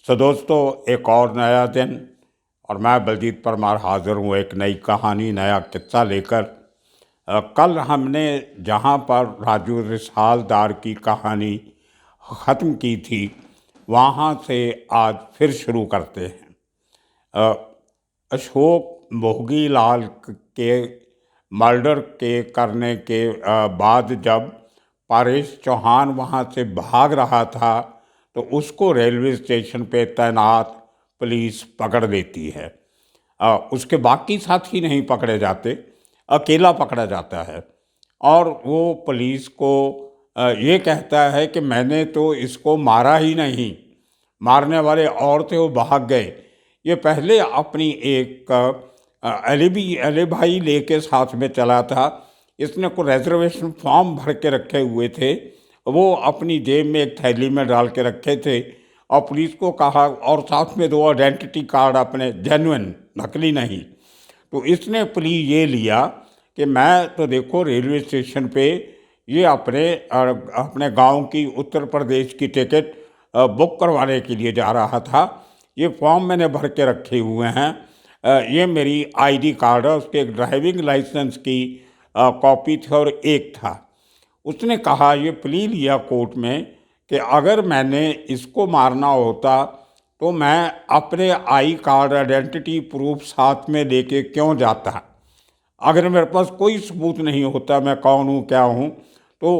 दोस्तों, एक और नया दिन और मैं बलजीत परमार हाज़िर हूँ एक नई कहानी, नया किस्सा लेकर। कल हमने जहाँ पर राजू रिसालदार की कहानी ख़त्म की थी, वहाँ से आज फिर शुरू करते हैं। अ, अशोक भोगीलाल के मर्डर के करने के बाद जब परेश चौहान वहाँ से भाग रहा था, तो उसको रेलवे स्टेशन पे तैनात पुलिस पकड़ लेती है। उसके बाकी साथी नहीं पकड़े जाते, अकेला पकड़ा जाता है और वो पुलिस को ये कहता है कि मैंने तो इसको मारा ही नहीं, मारने वाले और थे, वो भाग गए। ये पहले अपनी एक एलिबाई लेके साथ में चला था। इसने को रिजर्वेशन फॉर्म भर के रखे हुए थे, वो अपनी जेब में एक थैली में डाल के रखे थे और पुलिस को कहा, और साथ में 2 आइडेंटिटी कार्ड अपने जेन्युइन, नकली नहीं। तो इसने प्ली ये लिया कि मैं तो देखो रेलवे स्टेशन पे ये अपने गांव की उत्तर प्रदेश की टिकट बुक करवाने के लिए जा रहा था। ये फॉर्म मैंने भर के रखे हुए हैं, ये मेरी आईडी कार्ड है, उसके एक ड्राइविंग लाइसेंस की कॉपी थी और एक था। उसने कहा, ये प्ली लिया कोर्ट में कि अगर मैंने इसको मारना होता तो मैं अपने आई कार्ड, आइडेंटिटी प्रूफ साथ में लेके क्यों जाता। अगर मेरे पास कोई सबूत नहीं होता मैं कौन हूँ क्या हूँ, तो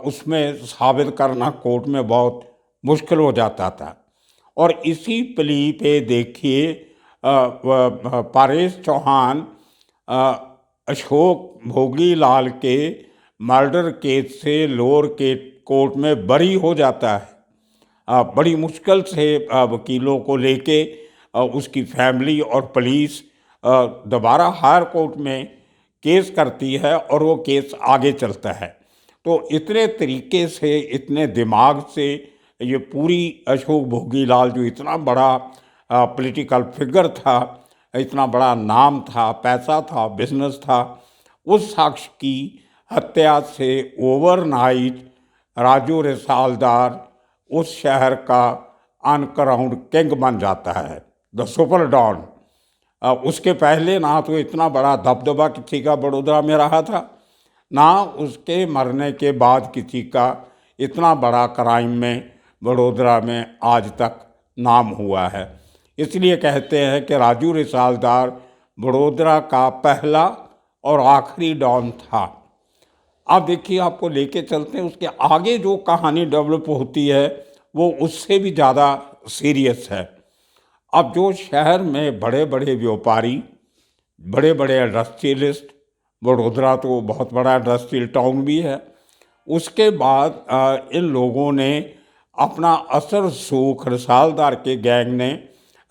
उसमें साबित करना कोर्ट में बहुत मुश्किल हो जाता था। और इसी प्ली पे देखिए परेश चौहान अशोक भोगीलाल के मर्डर केस से लोअर के कोर्ट में बरी हो जाता है। बड़ी मुश्किल से वकीलों को लेके उसकी फैमिली और पुलिस दोबारा हायर कोर्ट में केस करती है और वो केस आगे चलता है। तो इतने तरीके से, इतने दिमाग से ये पूरी अशोक भोगीलाल जो इतना बड़ा पॉलिटिकल फिगर था, इतना बड़ा नाम था, पैसा था, बिजनेस था, उस शख्स की हत्या से ओवरनाइट राजू रिसालदार उस शहर का अनक्राउंड किंग बन जाता है, द सुपर डॉन। उसके पहले ना तो इतना बड़ा दबदबा किसी का बड़ौदा में रहा था, ना उसके मरने के बाद किसी का इतना बड़ा क्राइम में बड़ोदरा में आज तक नाम हुआ है। इसलिए कहते हैं कि राजू रिसालदार बड़ोदरा का पहला और आखिरी डॉन था। अब देखिए, आपको लेके चलते हैं, उसके आगे जो कहानी डेवलप होती है वो उससे भी ज़्यादा सीरियस है। अब जो शहर में बड़े बड़े व्यापारी, बड़े बड़े इंडस्ट्रियलिस्ट, वडोदरा तो बहुत बड़ा इंडस्ट्रियल टाउन भी है, उसके बाद इन लोगों ने अपना असर सूख रिसालदार के गैंग ने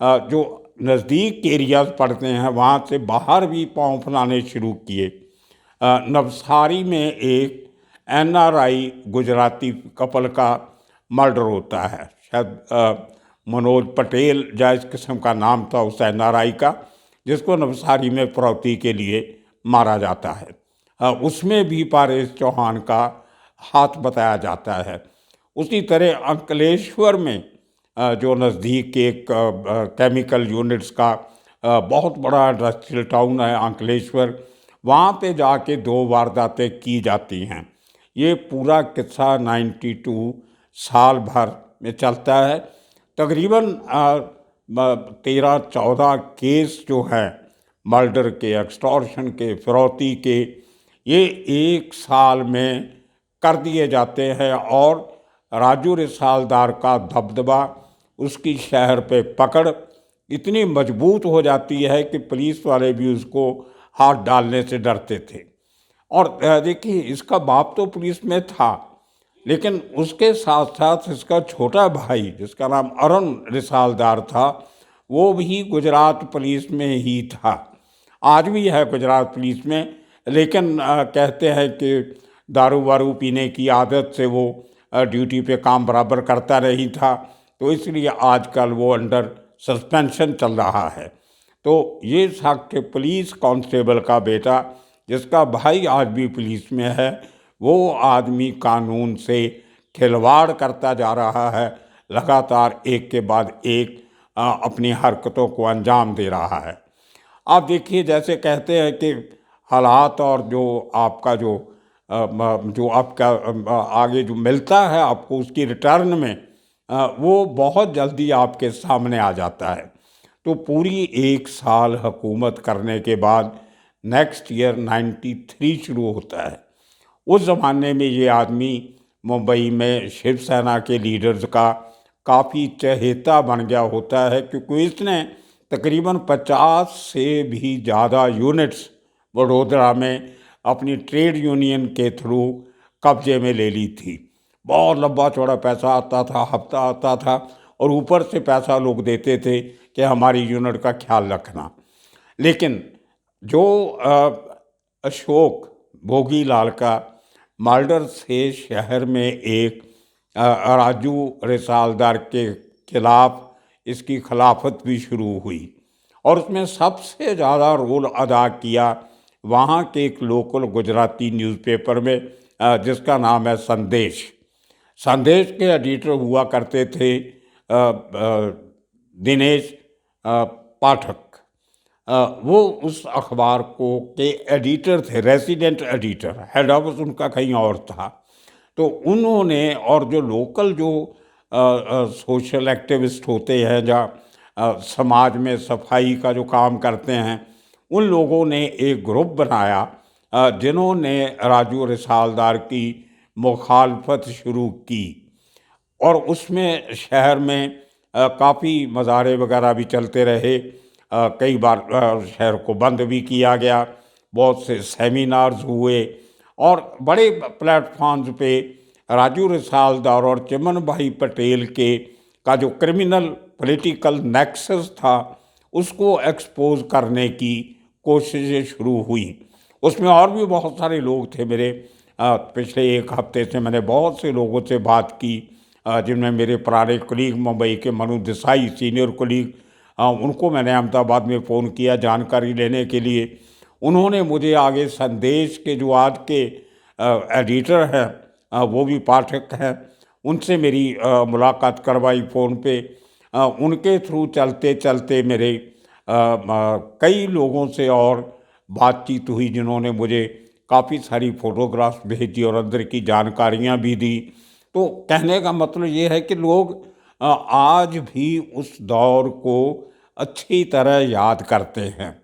जो नज़दीक एरियाज पड़ते हैं वहाँ से बाहर भी पाँव फैलाने शुरू किए। नवसारी में एक एनआरआई गुजराती कपल का मर्डर होता है, शायद मनोज पटेल या इस किस्म का नाम था उस एनआरआई का, जिसको नवसारी में फिरौती के लिए मारा जाता है। उसमें भी परेश चौहान का हाथ बताया जाता है। उसी तरह अंकलेश्वर में जो नज़दीक एक केमिकल यूनिट्स का बहुत बड़ा इंडस्ट्रियल टाउन है अंकलेश्वर, वहाँ पे जाके 2 वारदातें की जाती हैं। ये पूरा किस्सा 92 साल भर में चलता है। तकरीबन 13-14 केस जो हैं मर्डर के, एक्सटॉर्शन के, फिरौती के, ये 1 साल में कर दिए जाते हैं। और राजू रिसालदार का दबदबा, उसकी शहर पे पकड़ इतनी मजबूत हो जाती है कि पुलिस वाले भी उसको हाथ डालने से डरते थे। और देखिए, इसका बाप तो पुलिस में था, लेकिन उसके साथ साथ इसका छोटा भाई जिसका नाम अरुण रिसालदार था, वो भी गुजरात पुलिस में ही था, आज भी है गुजरात पुलिस में। लेकिन कहते हैं कि दारू वारू पीने की आदत से वो ड्यूटी पे काम बराबर करता नहीं था, तो इसलिए आजकल वो अंडर सस्पेंशन चल रहा है। तो ये शख्स पुलिस कांस्टेबल का बेटा, जिसका भाई आज भी पुलिस में है, वो आदमी कानून से खिलवाड़ करता जा रहा है, लगातार एक के बाद एक अपनी हरकतों को अंजाम दे रहा है। आप देखिए, जैसे कहते हैं कि हालात और जो आपका जो आपका आगे जो मिलता है आपको उसकी रिटर्न में, वो बहुत जल्दी आपके सामने आ जाता है। तो पूरी एक साल हुकूमत करने के बाद नेक्स्ट ईयर 93 शुरू होता है। उस ज़माने में ये आदमी मुंबई में शिवसेना के लीडर्स का काफ़ी चहेता बन गया होता है, क्योंकि इसने तकरीबन 50 से भी ज़्यादा यूनिट्स वडोदरा में अपनी ट्रेड यूनियन के थ्रू कब्जे में ले ली थी। बहुत लंबा चौड़ा पैसा आता था, हफ्ता आता था, और ऊपर से पैसा लोग देते थे कि हमारी यूनिट का ख्याल रखना। लेकिन जो अशोक भोगीलाल का मर्डर से शहर में एक राजू रिसालदार के खिलाफ इसकी खिलाफत भी शुरू हुई, और उसमें सबसे ज़्यादा रोल अदा किया वहाँ के एक लोकल गुजराती न्यूज़पेपर में जिसका नाम है संदेश। संदेश के एडिटर हुआ करते थे दिनेश पाठक। वो उस अखबार को के एडिटर थे, रेसिडेंट एडिटर, हेड ऑफिस उनका कहीं और था। तो उन्होंने, और जो लोकल जो सोशल एक्टिविस्ट होते हैं, जहाँ समाज में सफाई का जो काम करते हैं, उन लोगों ने एक ग्रुप बनाया जिन्होंने राजू रिसालदार की मुखालफत शुरू की, और उसमें शहर में काफ़ी मज़ारे वगैरह भी चलते रहे। कई बार शहर को बंद भी किया गया, बहुत से सेमिनार्स हुए, और बड़े प्लेटफॉर्म्स पे राजू रिसालदार और चिमन भाई पटेल के का जो क्रिमिनल पॉलिटिकल नेक्सस था उसको एक्सपोज करने की कोशिशें शुरू हुई। उसमें और भी बहुत सारे लोग थे। मेरे पिछले एक हफ्ते से मैंने बहुत से लोगों से बात की, जिनमें मेरे पुराने कलीग मुंबई के मनु देसाई, सीनियर कलीग, उनको मैंने अहमदाबाद में फ़ोन किया जानकारी लेने के लिए। उन्होंने मुझे आगे संदेश के जो आज के एडिटर हैं, वो भी पाठक हैं, उनसे मेरी मुलाकात करवाई फ़ोन पे। उनके थ्रू चलते चलते मेरे कई लोगों से और बातचीत हुई, जिन्होंने मुझे काफ़ी सारी फ़ोटोग्राफ्स भेजी और अंदर की जानकारियाँ भी दी। तो कहने का मतलब ये है कि लोग आज भी उस दौर को अच्छी तरह याद करते हैं।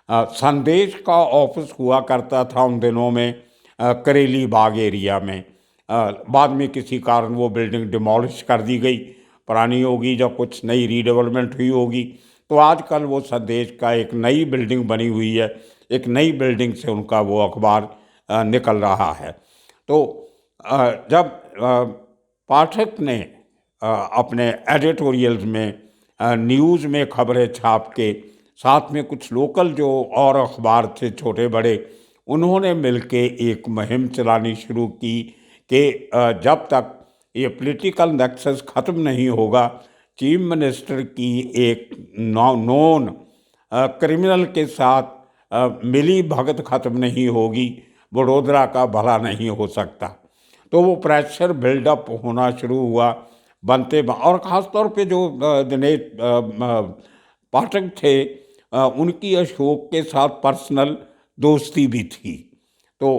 संदेश का ऑफिस हुआ करता था उन दिनों में करेली बाग एरिया में। बाद में किसी कारण वो बिल्डिंग डिमोलिश कर दी गई, पुरानी होगी, जब कुछ नई रीडेवलपमेंट हुई होगी। तो आजकल वो संदेश का एक नई बिल्डिंग बनी हुई है, एक नई बिल्डिंग से उनका वो अखबार निकल रहा है। तो जब पाठक ने अपने एडिटोरियल्स में न्यूज़ में खबरें छाप के साथ में कुछ लोकल जो और अखबार थे छोटे बड़े, उन्होंने मिलके एक मुहिम चलानी शुरू की कि जब तक ये पॉलिटिकल नेक्सस ख़त्म नहीं होगा, चीफ मिनिस्टर की एक नॉन क्रिमिनल के साथ मिली भगत ख़त्म नहीं होगी, वडोदरा का भला नहीं हो सकता। तो वो प्रेशर बिल्डअप होना शुरू हुआ और ख़ास तौर पे जो दिनेश पाठक थे, उनकी अशोक के साथ पर्सनल दोस्ती भी थी। तो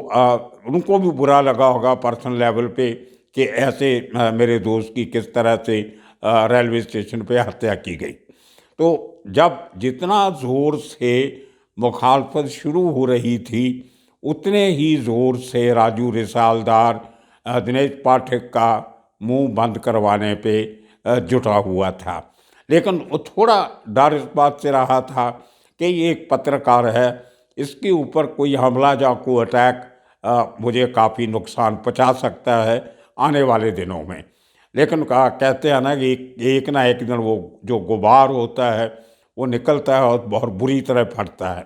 उनको भी बुरा लगा होगा पर्सनल लेवल पे कि ऐसे मेरे दोस्त की किस तरह से रेलवे स्टेशन पे हत्या की गई। तो जब जितना ज़ोर से मुखालफत शुरू हो रही थी, उतने ही ज़ोर से राजू रिसालदार दिनेश पाठक का मुंह बंद करवाने पे जुटा हुआ था। लेकिन वो थोड़ा डर इस बात से रहा था कि ये एक पत्रकार है, इसके ऊपर कोई हमला जाकू अटैक मुझे काफ़ी नुकसान पहुंचा सकता है आने वाले दिनों में। लेकिन कहते हैं ना कि एक ना एक दिन वो जो गुबार होता है वो निकलता है और बहुत बुरी तरह फटता है।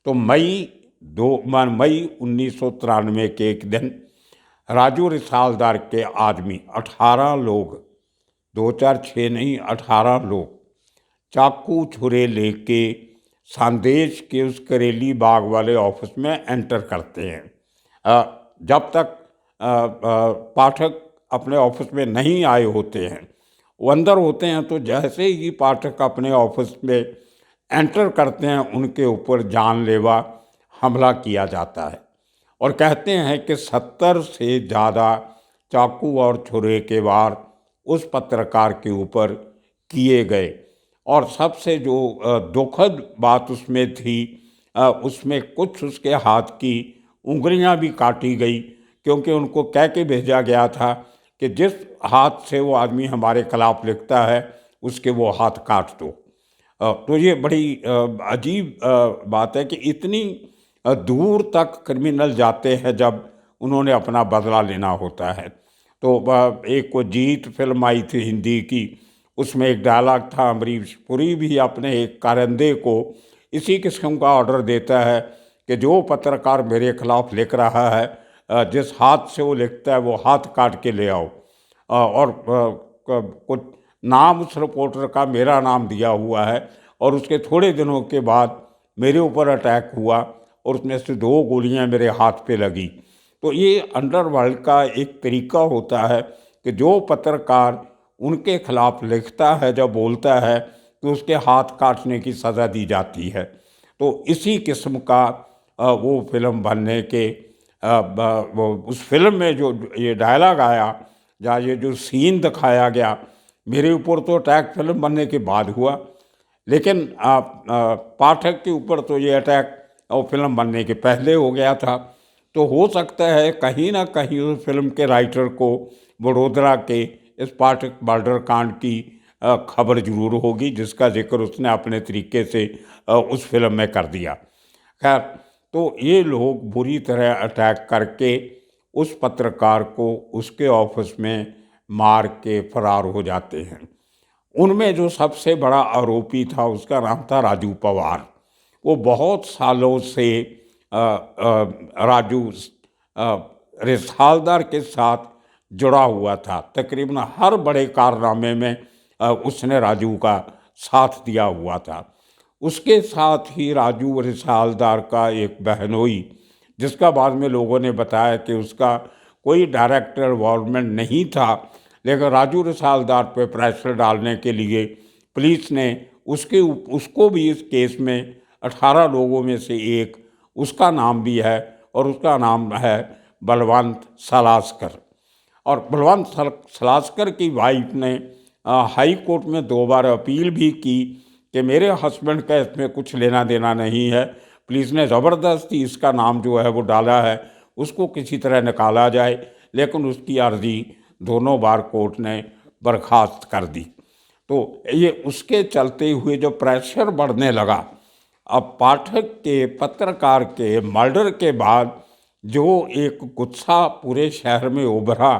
तो मई 1993 के एक दिन राजू रिसालदार के आदमी 18 लोग, 2 4 6 नहीं 18 लोग चाकू छुरे लेके संदेश के उस करेली बाग वाले ऑफिस में एंटर करते हैं। जब तक पाठक अपने ऑफिस में नहीं आए होते हैं, वो अंदर होते हैं तो जैसे ही पाठक अपने ऑफिस में एंटर करते हैं उनके ऊपर जानलेवा हमला किया जाता है और कहते हैं कि 70 से ज़्यादा चाकू और छुरे के वार उस पत्रकार के ऊपर किए गए। और सबसे जो दुखद बात उसमें थी, उसमें कुछ उसके हाथ की उंगलियां भी काटी गई, क्योंकि उनको कह के भेजा गया था कि जिस हाथ से वो आदमी हमारे खिलाफ लिखता है उसके वो हाथ काट दो। तो ये बड़ी अजीब बात है कि इतनी दूर तक क्रिमिनल जाते हैं जब उन्होंने अपना बदला लेना होता है। तो एक वो जीत फिल्म आई थी हिंदी की, उसमें एक डायलॉग था, अमरीश पुरी भी अपने एक कारिंदे को इसी किस्म का ऑर्डर देता है कि जो पत्रकार मेरे खिलाफ लिख रहा है, जिस हाथ से वो लिखता है वो हाथ काट के ले आओ। और कुछ नाम उस रिपोर्टर का मेरा नाम दिया हुआ है और उसके थोड़े दिनों के बाद मेरे ऊपर अटैक हुआ और उसमें से 2 गोलियां मेरे हाथ पे लगी। तो ये अंडरवर्ल्ड का एक तरीका होता है कि जो पत्रकार उनके खिलाफ लिखता है, जब बोलता है, तो उसके हाथ काटने की सज़ा दी जाती है। तो इसी किस्म का वो फिल्म बनने के वो उस फिल्म में जो ये डायलॉग आया या ये जो सीन दिखाया गया, मेरे ऊपर तो अटैक फिल्म बनने के बाद हुआ, लेकिन पाठक के ऊपर तो ये अटैक और फिल्म बनने के पहले हो गया था। तो हो सकता है कहीं ना कहीं उस फिल्म के राइटर को वडोदरा के इस पाठक मर्डर कांड की खबर जरूर होगी, जिसका जिक्र उसने अपने तरीके से उस फिल्म में कर दिया। खैर, तो ये लोग बुरी तरह अटैक करके उस पत्रकार को उसके ऑफिस में मार के फरार हो जाते हैं। उनमें जो सबसे बड़ा आरोपी था उसका नाम था राजू पवार। वो बहुत सालों से राजू रिसालदार के साथ जुड़ा हुआ था। तकरीबन हर बड़े कारनामे में उसने राजू का साथ दिया हुआ था। उसके साथ ही राजू रिसालदार का एक बहनोई, जिसका बाद में लोगों ने बताया कि उसका कोई डायरेक्ट इन्वॉल्वमेंट नहीं था, लेकिन राजू रिसालदार पे प्रेशर डालने के लिए पुलिस ने उसको भी इस केस में 18 लोगों में से एक उसका नाम भी है और उसका नाम है बलवंत सलास्कर। और बलवंत सलास्कर की वाइफ ने हाई कोर्ट में 2 बार अपील भी की कि मेरे हस्बैंड का इसमें कुछ लेना देना नहीं है, पुलिस ने ज़बरदस्ती इसका नाम जो है वो डाला है, उसको किसी तरह निकाला जाए, लेकिन उसकी अर्जी दोनों बार कोर्ट ने बर्खास्त कर दी। तो ये उसके चलते हुए जो प्रेशर बढ़ने लगा, अब पाठक के पत्रकार के मर्डर के बाद जो एक गुस्सा पूरे शहर में उभरा,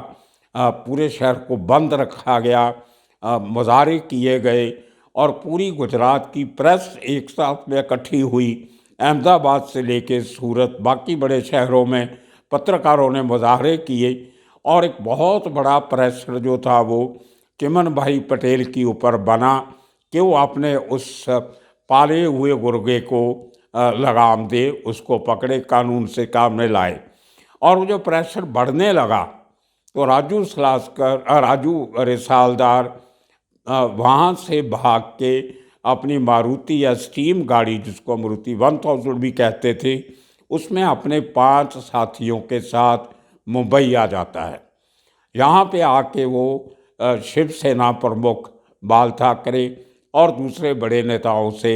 पूरे शहर को बंद रखा गया, मुजाहरे किए गए और पूरी गुजरात की प्रेस एक साथ में इकट्ठी हुई। अहमदाबाद से लेके सूरत, बाकी बड़े शहरों में पत्रकारों ने मुजाहरे किए और एक बहुत बड़ा प्रेशर जो था वो चिमन भाई पटेल के ऊपर बना कि वो अपने उस पाले हुए गुर्गे को लगाम दे, उसको पकड़े, कानून से काम में लाए। और वो जो प्रेशर बढ़ने लगा तो राजू रिसालदार वहाँ से भाग के अपनी मारुति या स्टीम गाड़ी, जिसको मारुति 1000 भी कहते थे, उसमें अपने 5 साथियों के साथ मुंबई आ जाता है। यहाँ पे आके वो शिवसेना प्रमुख बाल ठाकरे और दूसरे बड़े नेताओं से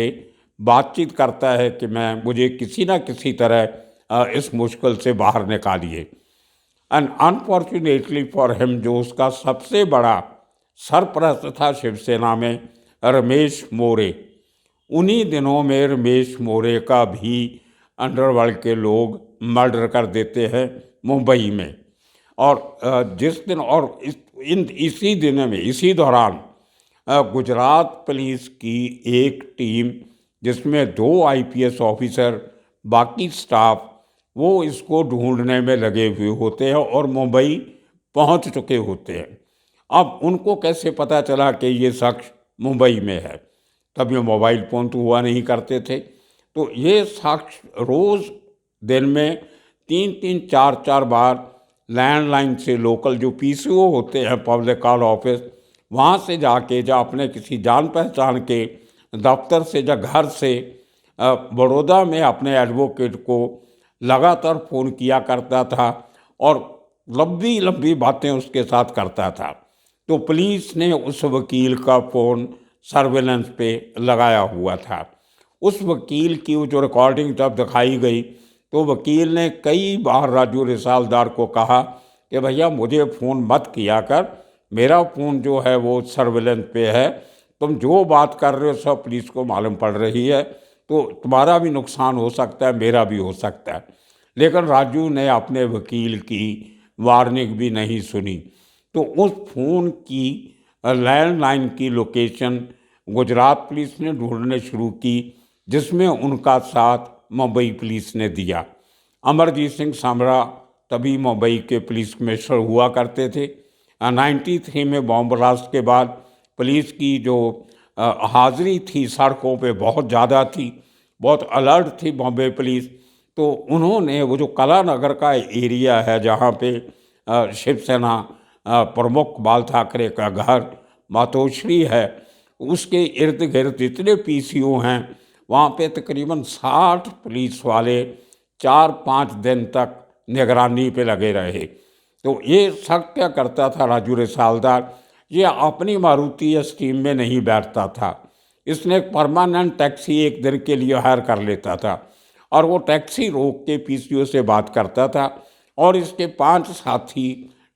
बातचीत करता है कि मुझे किसी न किसी तरह इस मुश्किल से बाहर निकालिए। एंड अनफॉर्चुनेटली फॉर हिम, जो उसका सबसे बड़ा सरपरस्त था शिवसेना में, रमेश मोरे, उन्हीं दिनों में रमेश मोरे का भी अंडरवर्ल्ड के लोग मर्डर कर देते हैं मुंबई में। और जिस दिन और इसी दिन में, इसी दौरान गुजरात पुलिस की एक टीम, जिसमें 2 IPS ऑफिसर, बाकी स्टाफ, वो इसको ढूंढने में लगे हुए होते हैं और मुंबई पहुंच चुके होते हैं। अब उनको कैसे पता चला कि ये शख्स मुंबई में है? तब ये मोबाइल फ़ोन तो हुआ नहीं करते थे। तो ये शख्स रोज़ दिन में 3-3, 4-4 बार लैंडलाइन से लोकल जो PCO होते हैं, पब्लिक कॉल ऑफिस, वहाँ से जाके या अपने किसी जान पहचान के दफ्तर से या घर से बड़ौदा में अपने एडवोकेट को लगातार फ़ोन किया करता था और लंबी लंबी बातें उसके साथ करता था। तो पुलिस ने उस वकील का फ़ोन सर्वेलेंस पे लगाया हुआ था। उस वकील की वो जो रिकॉर्डिंग जब दिखाई गई तो वकील ने कई बार राजू रिसालदार को कहा कि भैया मुझे फ़ोन मत किया कर, मेरा फ़ोन जो है वो सर्वेलेंस पे है, तुम जो बात कर रहे हो सब पुलिस को मालूम पड़ रही है, तो तुम्हारा भी नुकसान हो सकता है, मेरा भी हो सकता है। लेकिन राजू ने अपने वकील की वार्निंग भी नहीं सुनी। तो उस फ़ोन की लैंडलाइन की लोकेशन गुजरात पुलिस ने ढूंढने शुरू की, जिसमें उनका साथ मुंबई पुलिस ने दिया। अमरजीत सिंह सामरा तभी मुंबई के पुलिस कमिश्नर हुआ करते थे। 93 में बॉम्ब ब्लास्ट के बाद पुलिस की जो हाजिरी थी सड़कों पे बहुत ज़्यादा थी, बहुत अलर्ट थी बॉम्बे पुलिस। तो उन्होंने वो जो कलानगर का एरिया है जहाँ पे शिवसेना प्रमुख बाल ठाकरे का घर मातोश्री है, उसके इर्द गिर्द जितने पीसीओ हैं वहाँ पे तकरीबन 60 पुलिस वाले 4-5 दिन तक निगरानी पे लगे रहे। तो ये शक क्या करता था राजू रिसालदार, ये अपनी मारुति स्टीम में नहीं बैठता था, इसने एक परमानेंट टैक्सी एक दिन के लिए हायर कर लेता था और वो टैक्सी रोक के पीसीओ से बात करता था और इसके 5 साथी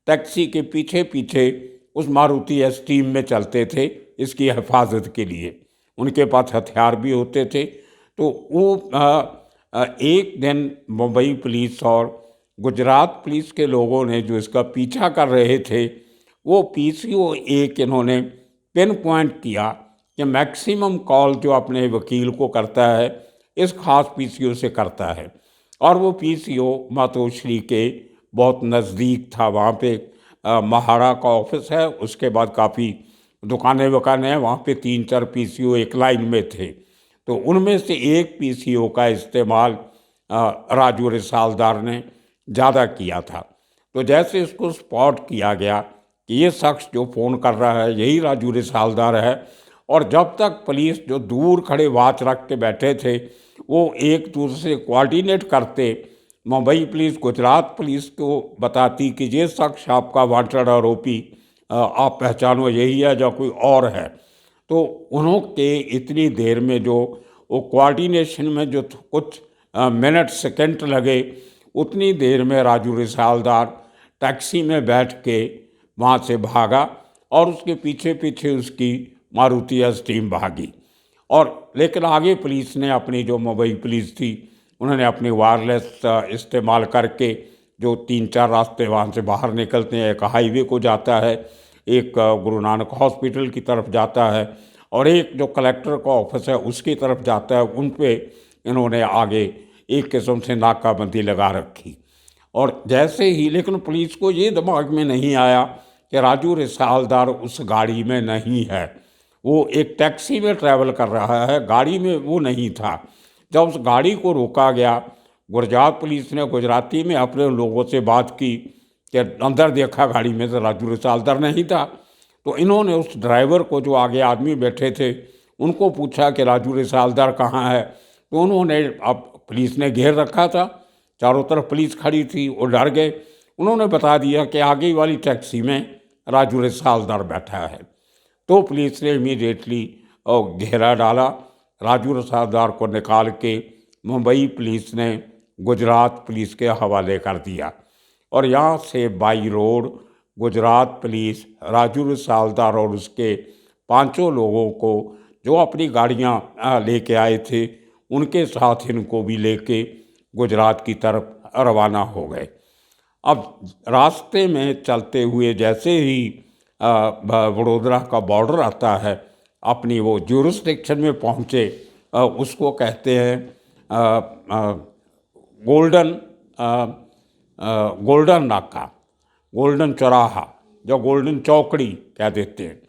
टैक्सी के पीछे पीछे उस मारुति स्टीम में चलते थे इसकी हिफाजत के लिए। उनके पास हथियार भी होते थे। तो वो एक दिन मुंबई पुलिस और गुजरात पुलिस के लोगों ने जो इसका पीछा कर रहे थे, वो पीसीओ एक इन्होंने पिन पॉइंट किया कि मैक्सिमम कॉल जो अपने वकील को करता है इस खास पीसीओ से करता है। और वो पीसीओ मातोश्री के बहुत नज़दीक था। वहाँ पे महाड़ा का ऑफिस है, उसके बाद काफ़ी दुकानें वकानें हैं, वहाँ पे 3-4 पीसीओ एक लाइन में थे। तो उनमें से एक पीसीओ का इस्तेमाल राजू रिसालदार ने ज़्यादा किया था। तो जैसे इसको स्पॉट किया गया कि ये शख्स जो फ़ोन कर रहा है यही राजू रिसालदार है, और जब तक पुलिस जो दूर खड़े वाच रख के बैठे थे वो एक दूसरे से कोऑर्डिनेट करते, मुंबई पुलिस गुजरात पुलिस को बताती कि ये शख्स आपका वांटेड आरोपी, आप पहचानो यही है या कोई और है। तो उन्होंने इतनी देर में जो वो कोऑर्डिनेशन में जो कुछ मिनट सेकंड लगे, उतनी देर में राजू रिसालदार टैक्सी में बैठ के वहाँ से भागा और उसके पीछे पीछे उसकी मारुति स्टीम भागी। और लेकिन आगे पुलिस ने अपनी जो मुंबई पुलिस थी उन्होंने अपनी वायरलेस इस्तेमाल करके जो 3-4 रास्ते वहाँ से बाहर निकलते हैं, एक हाईवे को जाता है, एक गुरु नानक हॉस्पिटल की तरफ जाता है और एक जो कलेक्टर का ऑफिस है उसकी तरफ जाता है, उन पे इन्होंने आगे एक किस्म से नाकाबंदी लगा रखी। और जैसे ही, लेकिन पुलिस को ये दिमाग में नहीं आया कि राजू रिसालदार उस गाड़ी में नहीं है, वो एक टैक्सी में ट्रैवल कर रहा है, गाड़ी में वो नहीं था। जब उस गाड़ी को रोका गया, गुजरात पुलिस ने गुजराती में अपने लोगों से बात की कि अंदर देखा गाड़ी में तो राजू रिसालदार नहीं था। तो इन्होंने उस ड्राइवर को, जो आगे आदमी बैठे थे, उनको पूछा कि राजू रिसालदार कहाँ है। तो उन्होंने, अब पुलिस ने घेर रखा था, चारों तरफ पुलिस खड़ी थी, वो डर गए। उन्होंने बता दिया कि आगे वाली टैक्सी में राजू रिसालदार बैठा है। तो पुलिस ने इमीडिएटली घेरा डाला, राजू रिसालदार को निकाल के मुंबई पुलिस ने गुजरात पुलिस के हवाले कर दिया। और यहाँ से by road Gujarat police Raju Risaldar और उसके 5 लोगों को जो अपनी गाड़ियाँ लेके आए थे उनके साथ इनको भी लेके गुजरात की तरफ रवाना हो गए। अब रास्ते में चलते हुए जैसे ही वडोदरा का बॉर्डर आता है, अपनी वो ज्यूरिसडिक्शन में पहुँचे, उसको कहते हैं गोल्डन नाका, गोल्डन चौराहा, जो गोल्डन चौकड़ी कह देते हैं।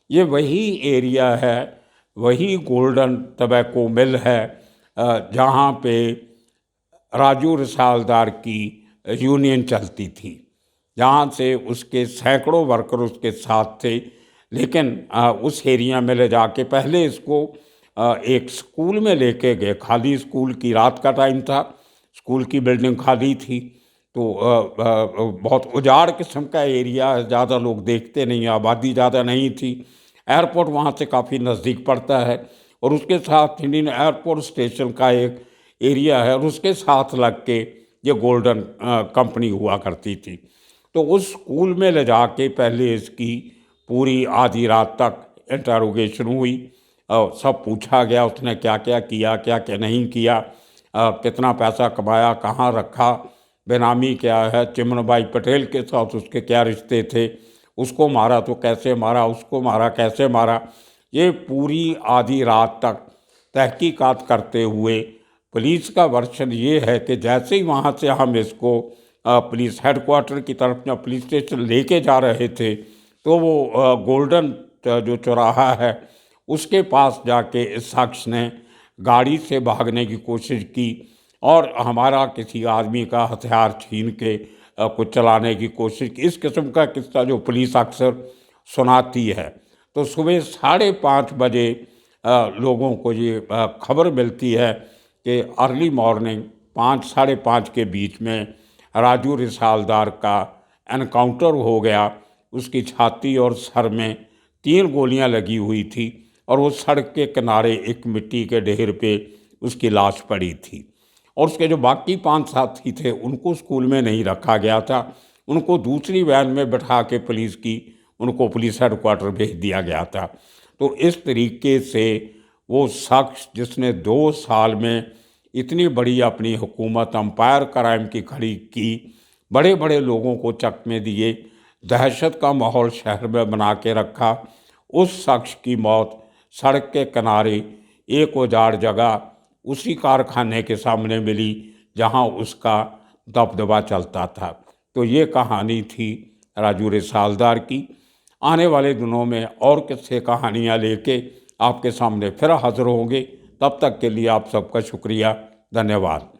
ये वही एरिया है, वही गोल्डन टबैको मिल है जहाँ पे राजू रिसालदार की यूनियन चलती थी, जहाँ से उसके सैकड़ों वर्कर उसके साथ थे, लेकिन उस एरिया में ले जाके पहले इसको एक स्कूल में लेके गए। खाली स्कूल की, रात का टाइम था, स्कूल की बिल्डिंग खाली थी, तो बहुत उजाड़ किस्म का एरिया है, ज़्यादा लोग देखते नहीं, आबादी ज़्यादा नहीं थी। एयरपोर्ट वहाँ से काफ़ी नज़दीक पड़ता है और उसके साथ इंडियन एयरपोर्ट स्टेशन का एक एरिया है और उसके साथ लग के ये गोल्डन कंपनी हुआ करती थी। तो उस स्कूल में ले जाके पहले इसकी पूरी आधी रात तक इंटरोगेशन हुई। सब पूछा गया उसने क्या क्या किया, क्या क्या नहीं किया, कितना पैसा कमाया, कहाँ रखा, बेनामी क्या है, चिमनबाई पटेल के साथ उसके क्या रिश्ते थे, उसको मारा तो कैसे मारा, उसको मारा कैसे मारा। ये पूरी आधी रात तक तहकीकात करते हुए पुलिस का वर्शन ये है कि जैसे ही वहाँ से हम इसको पुलिस हेडक्वार्टर की तरफ या पुलिस स्टेशन लेके जा रहे थे, तो वो गोल्डन जो चौराहा है उसके पास जाके इस शख्स ने गाड़ी से भागने की कोशिश की और हमारा किसी आदमी का हथियार छीन के कुछ चलाने की कोशिश की। इस किस्म का किस्सा जो पुलिस अक्सर सुनाती है। तो सुबह 5:30 बजे लोगों को ये खबर मिलती है कि अर्ली मॉर्निंग 5 साढ़े 5 के बीच में राजू रिसालदार का एनकाउंटर हो गया। उसकी छाती और सर में 3 गोलियां लगी हुई थी और वो सड़क के किनारे एक मिट्टी के ढेर पे उसकी लाश पड़ी थी। और उसके जो बाकी 5 साथी थे उनको स्कूल में नहीं रखा गया था, उनको दूसरी वैन में बैठा के उनको पुलिस हेडक्वार्टर भेज दिया गया था। तो इस तरीके से वो शख्स जिसने 2 साल में इतनी बड़ी अपनी हुकूमत एम्पायर क्राइम की खड़ी की, बड़े बड़े लोगों को चकमे दिए, दहशत का माहौल शहर में बना के रखा, उस शख्स की मौत सड़क के किनारे एक उजाड़ जगह उसी कारखाने के सामने मिली जहां उसका दबदबा चलता था। तो ये कहानी थी राजू रिसालदार की। आने वाले दिनों में और किस्से कहानियाँ लेके आपके सामने फिर हाजिर होंगे। तब तक के लिए आप सबका शुक्रिया, धन्यवाद।